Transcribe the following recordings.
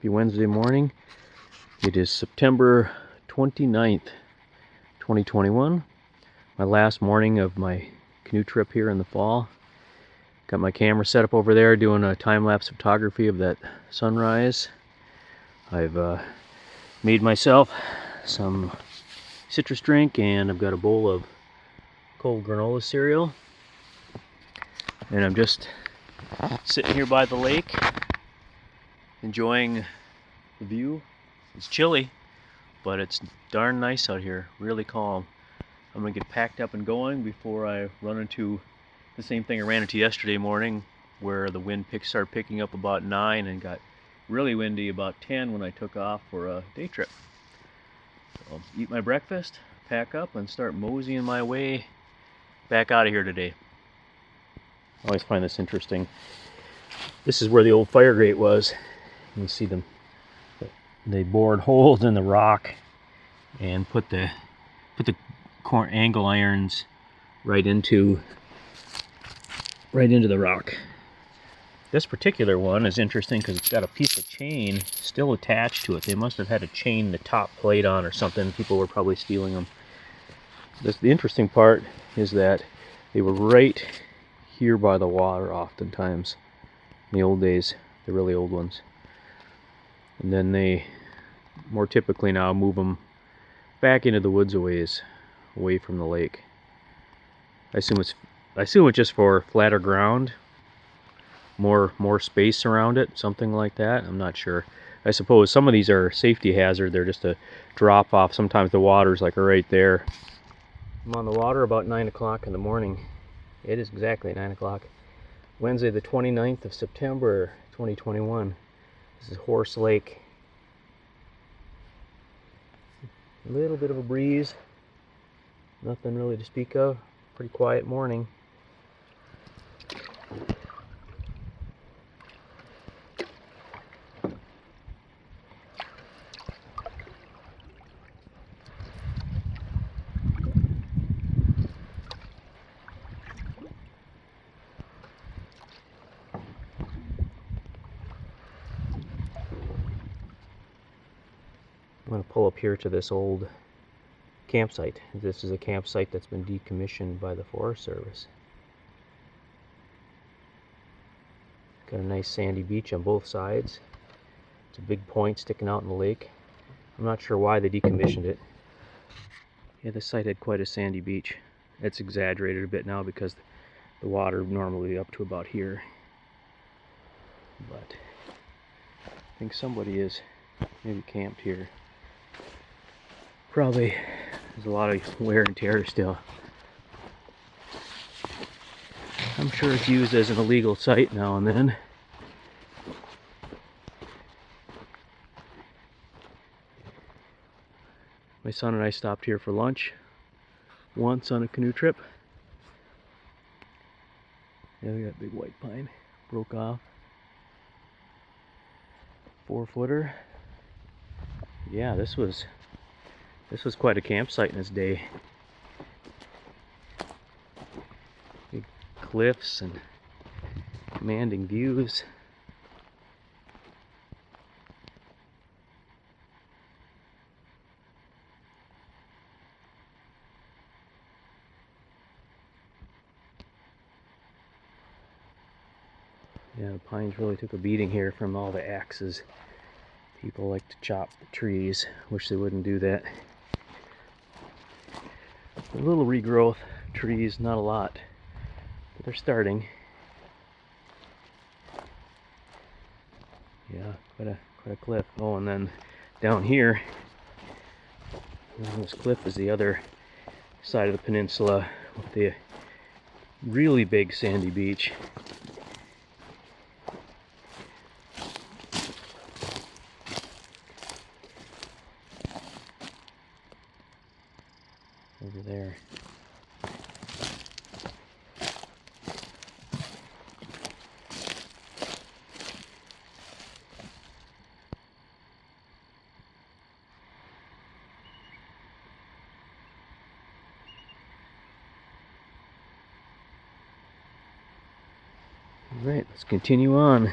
Happy Wednesday morning. It is September 29th, 2021. My last morning of my canoe trip here in the fall. Got my camera set up over there doing a time-lapse photography of that sunrise. I've made myself some citrus drink and I've got a bowl of cold granola cereal. And I'm just sitting here by the lake enjoying the view. It's chilly, but it's darn nice out here, really calm. I'm gonna get packed up and going before I run into the same thing I ran into yesterday morning, where the wind started picking up about 9 and got really windy about 10 when I took off for a day trip. So I'll eat my breakfast, pack up, and start moseying my way back out of here today. I always find this interesting. This is where the old fire grate was. You can see them. They bored holes in the rock and put the angle irons right into the rock. This particular one is interesting because it's got a piece of chain still attached to it. They must have had to chain the top plate on or something. People were probably stealing them. The interesting part is that they were right here by the water oftentimes in the old days, the really old ones. And then they more typically now move them back into the woods away from the lake. I assume it's just for flatter ground, more space around it, something like that. I'm not sure. I suppose some of these are safety hazard. They're just a drop off. Sometimes the water's like right there. I'm on the water about 9 o'clock in the morning. It is exactly 9 o'clock. Wednesday the 29th of September 2021. This is Horse Lake. A little bit of a breeze. Nothing really to speak of. Pretty quiet morning. I'm going to pull up here to this old campsite. This is a campsite that's been decommissioned by the Forest Service. Got a nice sandy beach on both sides. It's a big point sticking out in the lake. I'm not sure why they decommissioned it. Yeah, this site had quite a sandy beach. It's exaggerated a bit now because the water normally up to about here. But I think somebody is maybe camped here. Probably there's a lot of wear and tear still. I'm sure it's used as an illegal site now and then. My son and I stopped here for lunch once on a canoe trip. Yeah, we got a big white pine. Broke off. 4-footer. Yeah, this was quite a campsite in its day. Big cliffs and commanding views. Yeah, the pines really took a beating here from all the axes. People like to chop the trees. Wish they wouldn't do that. A little regrowth trees, not a lot, but they're starting. Yeah, quite a cliff. Oh, and then down here, this cliff is the other side of the peninsula with the really big sandy beach. Over there. All right, let's continue on.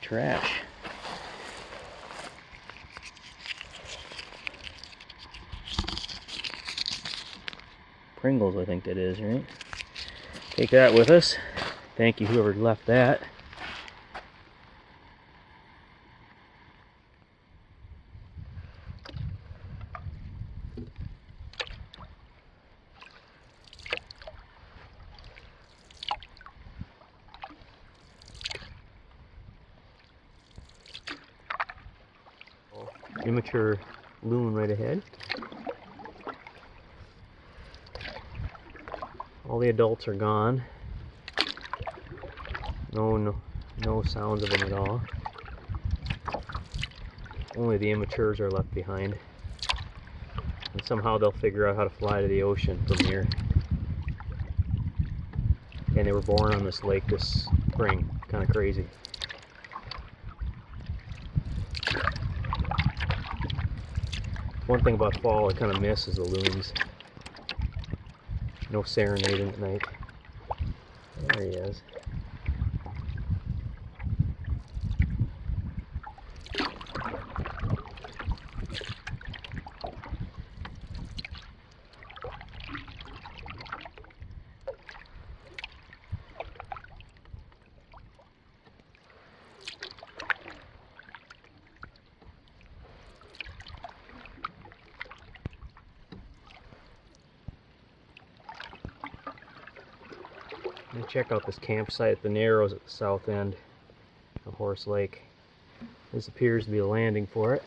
trash. Pringles, I think that is, right? Take that with us. Thank you, whoever left that. Immature loon right ahead. All the adults are gone. No sounds of them at all. Only the immatures are left behind. And somehow they'll figure out how to fly to the ocean from here. And they were born on this lake this spring. Kind of crazy. One thing about fall I kind of miss is the loons. No serenading at night. There he is. Check out this campsite at the Narrows at the south end of Horse Lake. This appears to be a landing for it.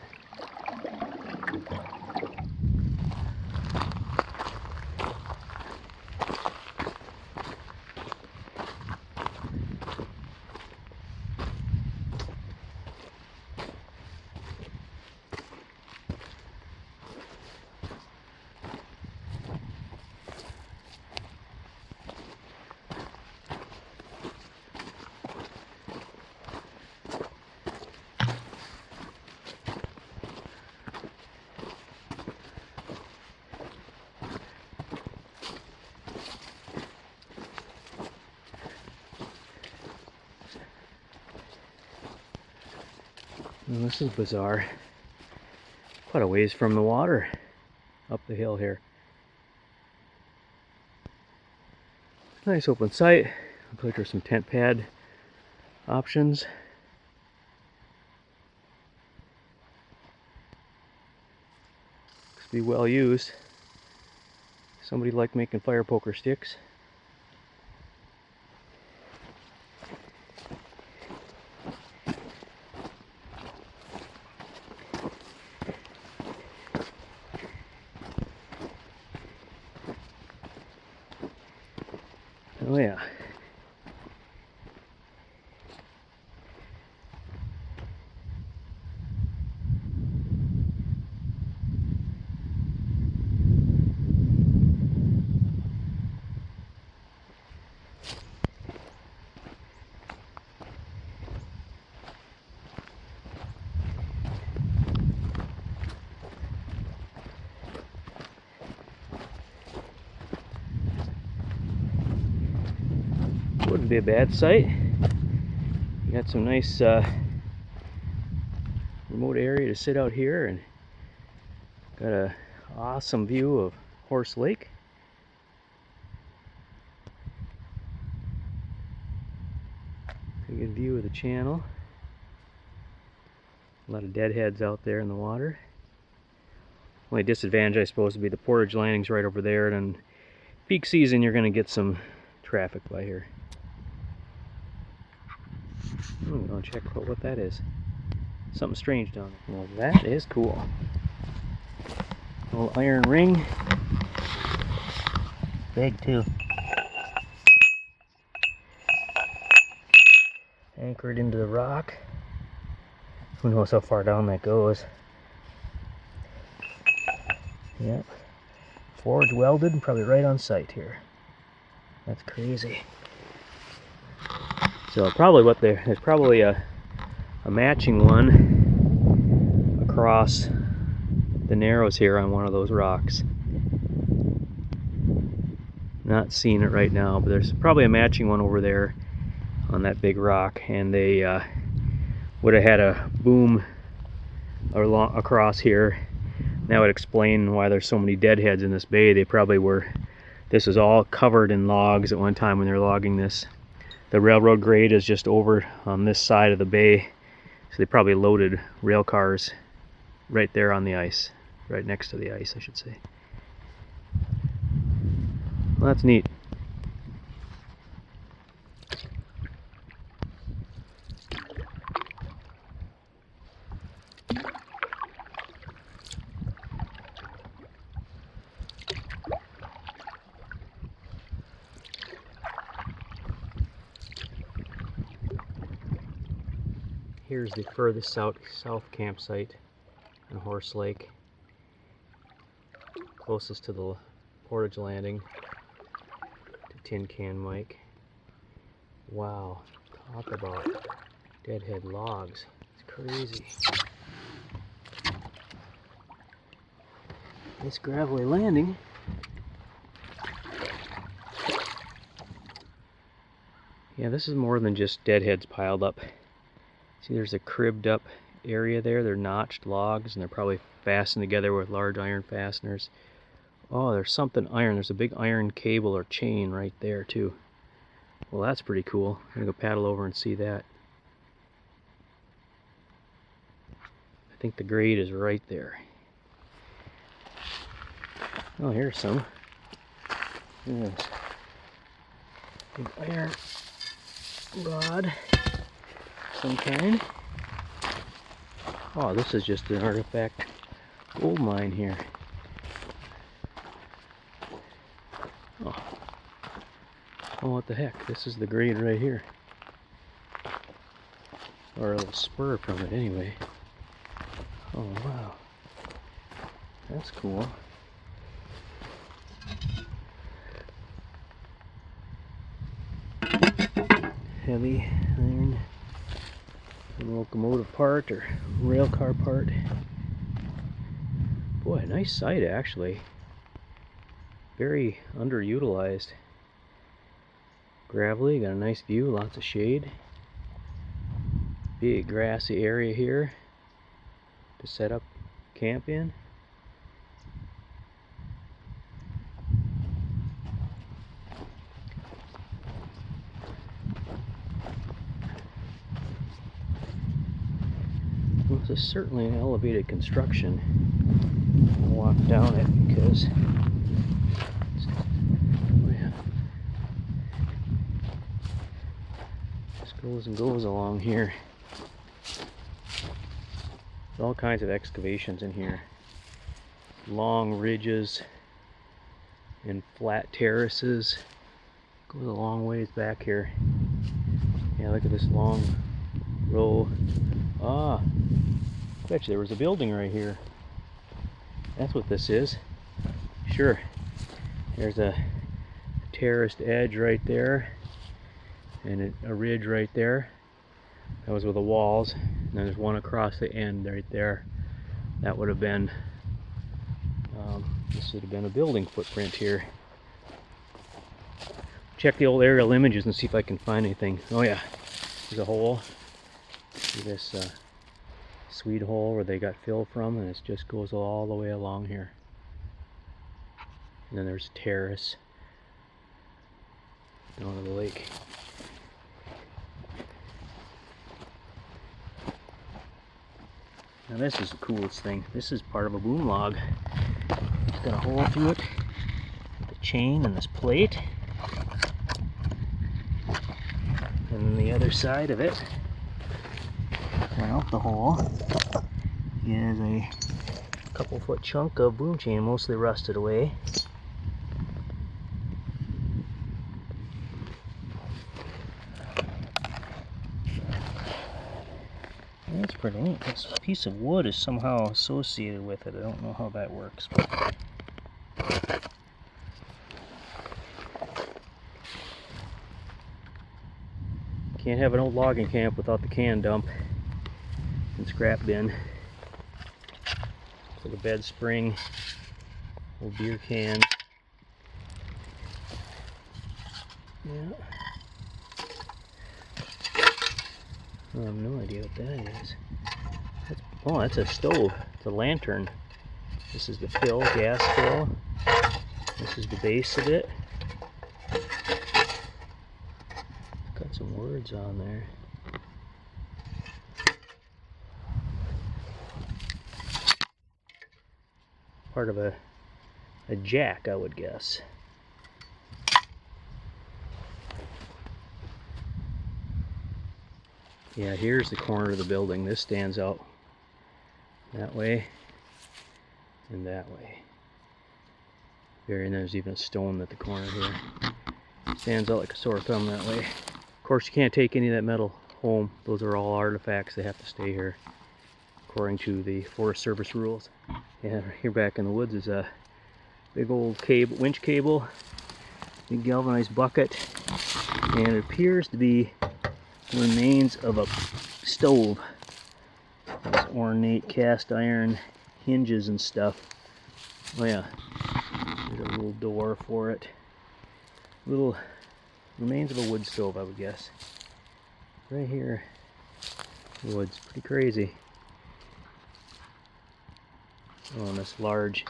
And this is bizarre. Quite a ways from the water up the hill here. Nice open site. Looks like there's some tent pad options. Looks to be well used. Somebody liked making fire poker sticks. Oh yeah. Wouldn't be a bad site. You got some nice remote area to sit out here, and got a awesome view of Horse Lake. Pretty good view of the channel. A lot of deadheads out there in the water. Only disadvantage, I suppose, would be the portage landings right over there, and in peak season you're going to get some traffic by here. I'm going to check out what that is. Something strange down there. Well, that is cool. Little iron ring. Big too. Anchored into the rock. Who knows how far down that goes. Yep. Forge welded and probably right on site here. That's crazy. So probably there's probably a matching one across the Narrows here on one of those rocks. Not seeing it right now, but there's probably a matching one over there on that big rock, and they would have had a boom across here. That would explain why there's so many deadheads in this bay. They probably were, this is all covered in logs at one time when they're logging this. The railroad grade is just over on this side of the bay, so they probably loaded rail cars right there on the ice, right next to the ice, I should say. Well, that's neat. Here's the furthest south campsite on Horse Lake, closest to the portage landing to Tin Can Mike. Wow, talk about deadhead logs. It's crazy. This gravelly landing. Yeah, this is more than just deadheads piled up. See, there's a cribbed up area there. They're notched logs, and they're probably fastened together with large iron fasteners. Oh, there's something iron. There's a big iron cable or chain right there, too. Well, that's pretty cool. I'm gonna go paddle over and see that. I think the grade is right there. Oh, here's some. Yes. Big iron rod. Some kind. Oh, this is just an artifact gold mine here. Oh, what the heck? This is the grade right here. Or a little spur from it anyway. Oh wow. That's cool. Heavy iron. Locomotive part or rail car part. Boy, a nice site actually. Very underutilized. Gravelly, got a nice view, lots of shade. Big grassy area here to set up camp in. Well, this is certainly an elevated construction. I'll walk down it because just goes and goes along here. There's all kinds of excavations in here. Long ridges and flat terraces. Goes a long ways back here. Yeah, look at this long row. Ah, I bet you there was a building right here. That's what this is. Sure. There's a terraced edge right there, and a ridge right there. That was with the walls. And then there's one across the end right there. That would have been, this would have been a building footprint here. Check the old aerial images and see if I can find anything. Oh yeah, there's a hole. See this sweet hole where they got fill from, and it just goes all the way along here. And then there's a terrace down to the lake. Now this is the coolest thing. This is part of a boom log. It's got a hole through it with a chain and this plate. And then the other side of it, well, the hole is a couple foot chunk of boom chain, mostly rusted away. That's pretty neat. This piece of wood is somehow associated with it. I don't know how that works. But can't have an old logging camp without the can dump and scrap bin. It's like a bed spring, old beer can. Yeah. I have no idea what that is. Oh, that's a stove. It's a lantern. This is the fill, gas fill. This is the base of it. It's got some words on there. Part of a jack, I would guess. Yeah, here's the corner of the building. This stands out that way and that way. And there's even a stone at the corner here. Stands out like a sore thumb that way. Of course, you can't take any of that metal home. Those are all artifacts. They have to stay here according to the Forest Service rules. Yeah, here back in the woods is a big old cable, winch cable, big galvanized bucket, and it appears to be the remains of a stove. Those ornate cast iron hinges and stuff. Oh yeah, there's a little door for it. Little remains of a wood stove, I would guess. Right here, woods, pretty crazy. Oh, and this large,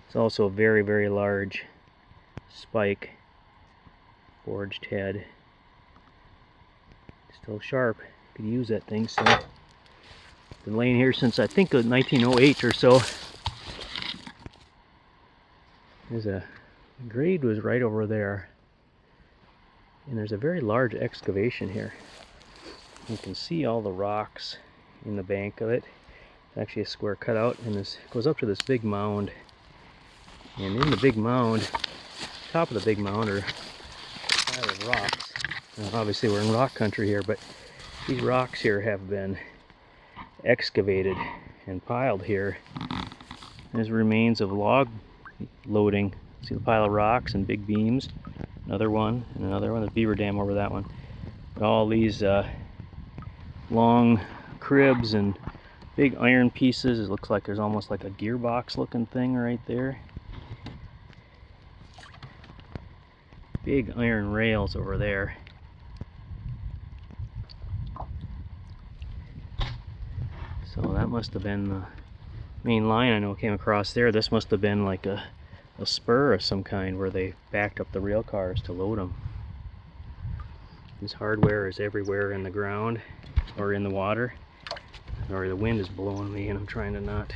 it's also a very, very large spike, forged head. Still sharp. Could use that thing still. Been laying here since I think 1908 or so. There's a grade was right over there, and there's a very large excavation here. You can see all the rocks in the bank of it. It's actually a square cutout, and this goes up to this big mound. And in the big mound, top of the big mound, are a pile of rocks. Now, obviously we're in rock country here, but these rocks here have been excavated and piled here. There's remains of log loading. See the pile of rocks and big beams. Another one and another one. There's a beaver dam over that one. All these long cribs and big iron pieces. It looks like there's almost like a gearbox looking thing right there. Big iron rails over there. So that must have been the main line I know came across there. This must have been like a spur of some kind where they backed up the rail cars to load them. This hardware is everywhere in the ground or in the water. Or the wind is blowing me and I'm trying to not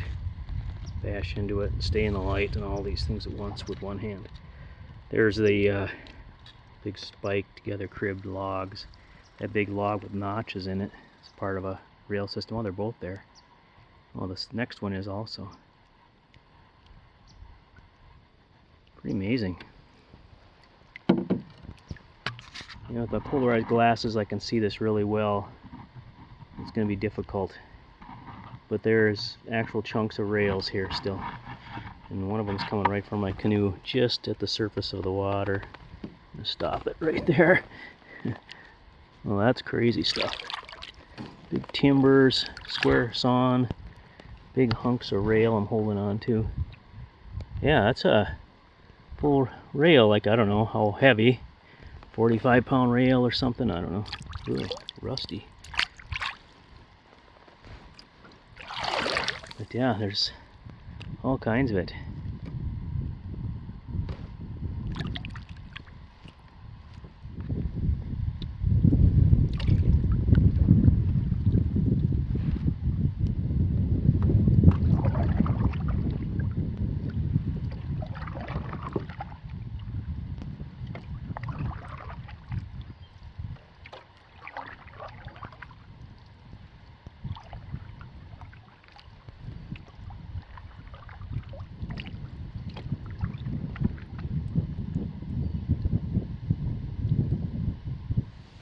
bash into it and stay in the light and all these things at once with one hand. There's the big spiked together cribbed logs. That big log with notches in it is part of a rail system. Oh, they're both there. Well, this next one is also. Pretty amazing. You know, with my polarized glasses I can see this really well. It's going to be difficult. But there's actual chunks of rails here still. And one of them's coming right from my canoe, just at the surface of the water. I'm going to stop it right there. Well, that's crazy stuff. Big timbers, square sawn, big hunks of rail I'm holding on to. Yeah, that's a full rail, like I don't know how heavy. 45-pound rail or something, I don't know. Ooh, rusty. But yeah, there's all kinds of it.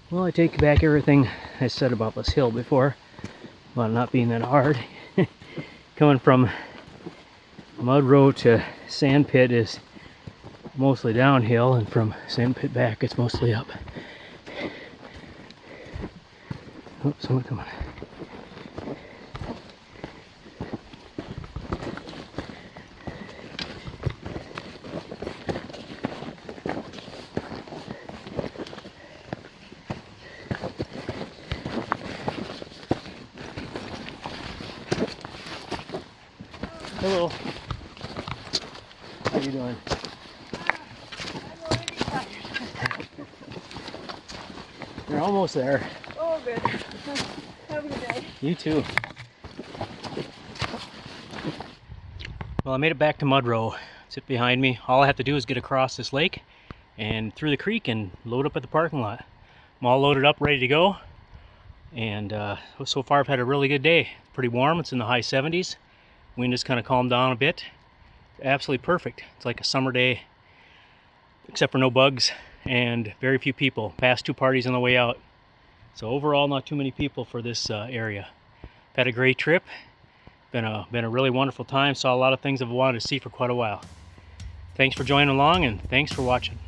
Well, I take back everything I said about this hill before, about it not being that hard. Coming from Mudro to Sandpit is mostly downhill, and from Sandpit back it's mostly up. Oh, someone coming. Hello. How you doing? I'm already tired. You're almost there. Oh, good. Have a good day. You too. Well, I made it back to Mudro. It's it behind me. All I have to do is get across this lake and through the creek and load up at the parking lot. I'm all loaded up, ready to go. And so far I've had a really good day. Pretty warm, it's in the high 70s. Wind has kind of calmed down a bit. Absolutely perfect. It's like a summer day, except for no bugs and very few people. Past 2 parties on the way out. So overall, not too many people for this area. Had a great trip. Been a really wonderful time. Saw a lot of things I've wanted to see for quite a while. Thanks for joining along, and thanks for watching.